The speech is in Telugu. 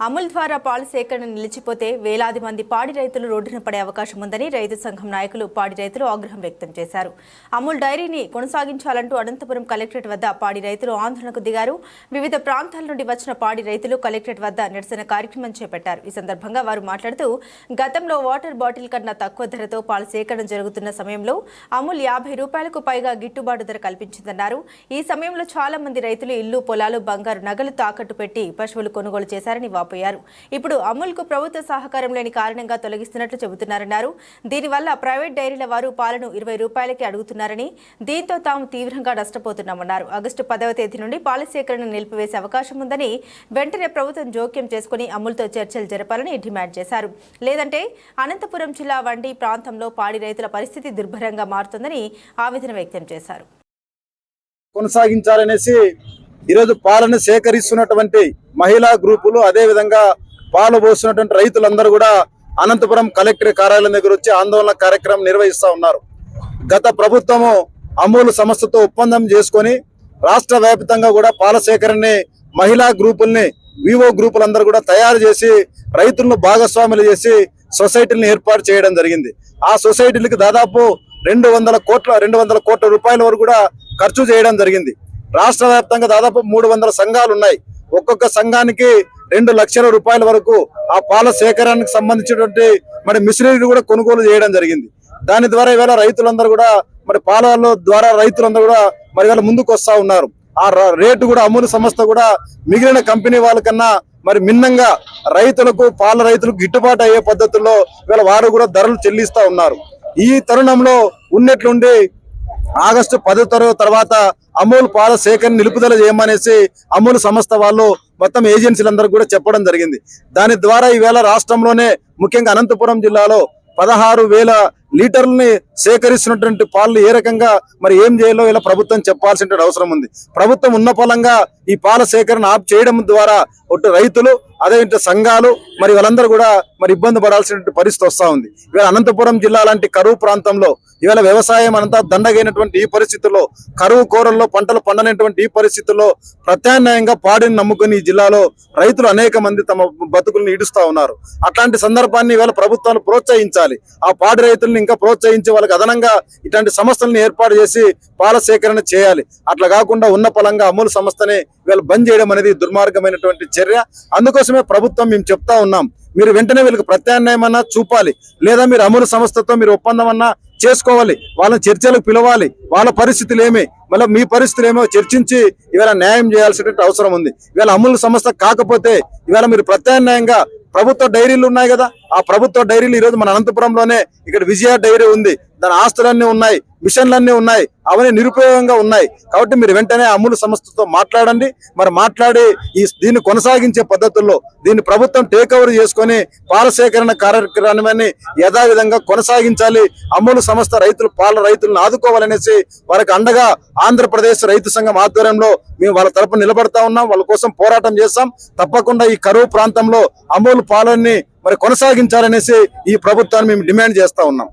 అమూల్ ద్వారా పాల సేకరణ నిలిచిపోతే వేలాది మంది పాడి రైతులు రోడ్డున పడే అవకాశం ఉందని రైతు సంఘం నాయకులు పాడి రైతులు ఆగ్రహం వ్యక్తం చేశారు. అమూల్ డైరీని కొనసాగించాలంటూ అనంతపురం కలెక్టరేట్ వద్ద పాడి రైతులు ఆందోళనకు దిగారు. వివిధ ప్రాంతాల నుండి వచ్చిన పాడి రైతులు కలెక్టరేట్ వద్ద నిరసన కార్యక్రమం చేపట్టారు. ఈ సందర్భంగా వారు మాట్లాడుతూ గతంలో వాటర్ బాటిల్ కన్నా తక్కువ ధరతో పాల సేకరణ జరుగుతున్న సమయంలో అమూల్ 50 రూపాయలకు పైగా గిట్టుబాటు ధర కల్పించిందన్నారు. ఈ సమయంలో చాలా మంది రైతులు ఇల్లు, పొలాలు, బంగారు నగలు తాకట్టు పెట్టి పశువులు కొనుగోలు చేశారని వాపోయారు. ఇప్పుడు అమూల్కు ప్రభుత్వ సహకారం లేని కారణంగా తొలగిస్తున్నట్లు చెబుతున్నారన్నారు. దీనివల్ల ప్రైవేట్ డైరీల వారు పాలను 20 రూపాయలకి అడుగుతున్నారని, దీంతో తాము తీవ్రంగా నష్టపోతున్నామన్నారు. ఆగస్టు 10వ తేదీ నుండి పాల సేకరణ నిలిపివేసే అవకాశం ఉందని, వెంటనే ప్రభుత్వం జోక్యం చేసుకుని అమూల్తో చర్చలు జరపాలని డిమాండ్ చేశారు. లేదంటే అనంతపురం జిల్లా వండి ప్రాంతంలో పాడి రైతుల పరిస్థితి దుర్భరంగా మారుతుందని ఆవేదన వ్యక్తం చేశారు. కొనసాగించాలనేసి ఈరోజు పాలను సేకరిస్తున్నటువంటి మహిళా గ్రూపులు, అదే విధంగా పాలు పోస్తున్నటువంటి రైతులందరూ కూడా అనంతపురం కలెక్టర్ కార్యాలయం దగ్గర వచ్చి ఆందోళన కార్యక్రమం నిర్వహిస్తా ఉన్నారు. గత ప్రభుత్వము అమూల్ సంస్థతో ఒప్పందం చేసుకొని రాష్ట్ర వ్యాప్తంగా కూడా పాల సేకరణని మహిళా గ్రూపుల్ని, వివో గ్రూపులందరూ కూడా తయారు చేసి రైతులను భాగస్వాములు చేసి సొసైటీలను ఏర్పాటు చేయడం జరిగింది. ఆ సొసైటీలకు దాదాపు 200 కోట్ల రూపాయల వరకు కూడా ఖర్చు చేయడం జరిగింది. రాష్ట్ర వ్యాప్తంగా దాదాపు 300 సంఘాలు ఉన్నాయి. ఒక్కొక్క సంఘానికి 2 లక్షల రూపాయల వరకు ఆ పాల సేకరణకు సంబంధించినటువంటి మిషనరీ కూడా కొనుగోలు చేయడం జరిగింది. దాని ద్వారా ఇవాళ రైతులందరూ కూడా పాల ద్వారా రైతులందరూ కూడా ఇవాళ ముందుకు వస్తా ఉన్నారు. ఆ రేటు కూడా అమూల్ సంస్థ కూడా మిగిలిన కంపెనీ వాళ్ళకన్నా మిన్నంగా రైతులకు, పాల రైతులకు గిట్టుబాటు అయ్యే పద్ధతుల్లో ఇవాళ వారు కూడా ధరలు చెల్లిస్తా ఉన్నారు. ఈ తరుణంలో ఉన్నట్లుండి ఆగస్టు 10 తర్వాత అమూల్ పాల సేకరణ నిలుపుదల చేయమనేసి అమూల్ సంస్థ వాళ్ళు మొత్తం ఏజెన్సీలందరూ కూడా చెప్పడం జరిగింది. దాని ద్వారా ఈవేళ రాష్ట్రంలోనే ముఖ్యంగా అనంతపురం జిల్లాలో 16,000 లీటర్లని సేకరిస్తున్నటువంటి పాలు ఏ రకంగా ఏం చేయాలో ఇలా ప్రభుత్వం చెప్పాల్సిన అవసరం ఉంది. ప్రభుత్వం ఉన్న ఫలంగా ఈ పాల సేకరణ ఆప్ చేయడం ద్వారా ఒట్టు రైతులు, అదే సంఘాలు వాళ్ళందరూ కూడా ఇబ్బంది పడాల్సిన పరిస్థితి వస్తూ ఉంది. ఇవాళ అనంతపురం జిల్లా లాంటి కరువు ప్రాంతంలో ఇవాళ వ్యవసాయం అంతా దండగైనటువంటి ఈ పరిస్థితుల్లో, కరువు కోరల్లో పంటలు పండనటువంటి ఈ పరిస్థితుల్లో ప్రత్యామ్నాయంగా పాడిని నమ్ముకుని ఈ జిల్లాలో రైతులు అనేక మంది తమ బతుకులను ఈడుస్తా ఉన్నారు. అట్లాంటి సందర్భాన్ని ఇవాళ ప్రభుత్వాలు ప్రోత్సహించాలి. ఆ పాడి రైతులను ఇంకా ప్రోత్సహించి వాళ్ళకి అదనంగా ఇట్లాంటి సంస్థలను ఏర్పాటు చేసి పాల సేకరణ చేయాలి. అట్లా కాకుండా ఉన్న ఫలంగా అమూల్ సంస్థని వీళ్ళు బంద్ చేయడం అనేది దుర్మార్గమైనటువంటి చర్య. అందుకోసమే ప్రభుత్వం మేము చెప్తా ఉన్నాం, మీరు వెంటనే వీళ్ళకి ప్రత్యామ్నాయం అన్నా చూపాలి, లేదా మీరు అమూల్ సంస్థతో మీరు ఒప్పందం అన్నా చేసుకోవాలి, వాళ్ళని చర్చలకు పిలవాలి. వాళ్ళ పరిస్థితులు ఏమి, మళ్ళీ మీ పరిస్థితులు ఏమో చర్చించి ఇవాళ న్యాయం చేయాల్సినటువంటి అవసరం ఉంది. ఇవాళ అమూల్ సంస్థ కాకపోతే ఇవాళ మీరు ప్రత్యామ్నాయంగా ప్రభుత్వ డైరీలు ఉన్నాయి కదా, ఆ ప్రభుత్వ డైరీలు ఈరోజు మన అనంతపురంలోనే ఇక్కడ విజయ డైరీ ఉంది. దాని ఆస్తులన్నీ ఉన్నాయి, మిషన్లన్నీ ఉన్నాయి, అవన్నీ నిరుపయోగంగా ఉన్నాయి. కాబట్టి మీరు వెంటనే అమూల్ సంస్థతో మాట్లాడండి. మాట్లాడి దీన్ని కొనసాగించే పద్ధతుల్లో దీన్ని ప్రభుత్వం టేక్ ఓవర్ చేసుకొని పాల సేకరణ కార్యక్రమాన్ని యథావిధంగా కొనసాగించాలి. అమూల్ సంస్థ పాల రైతులను ఆదుకోవాలనేసి వారికి అండగా ఆంధ్రప్రదేశ్ రైతు సంఘం ఆధ్వర్యంలో మేము వాళ్ళ తరపున నిలబడతా ఉన్నాం. వాళ్ళ కోసం పోరాటం చేస్తాం. తప్పకుండా ఈ కరువు ప్రాంతంలో అమూల్ పాలన్ని కొనసాగించాలనేసి ఈ ప్రభుత్వాన్ని మేము డిమాండ్ చేస్తా ఉన్నాం.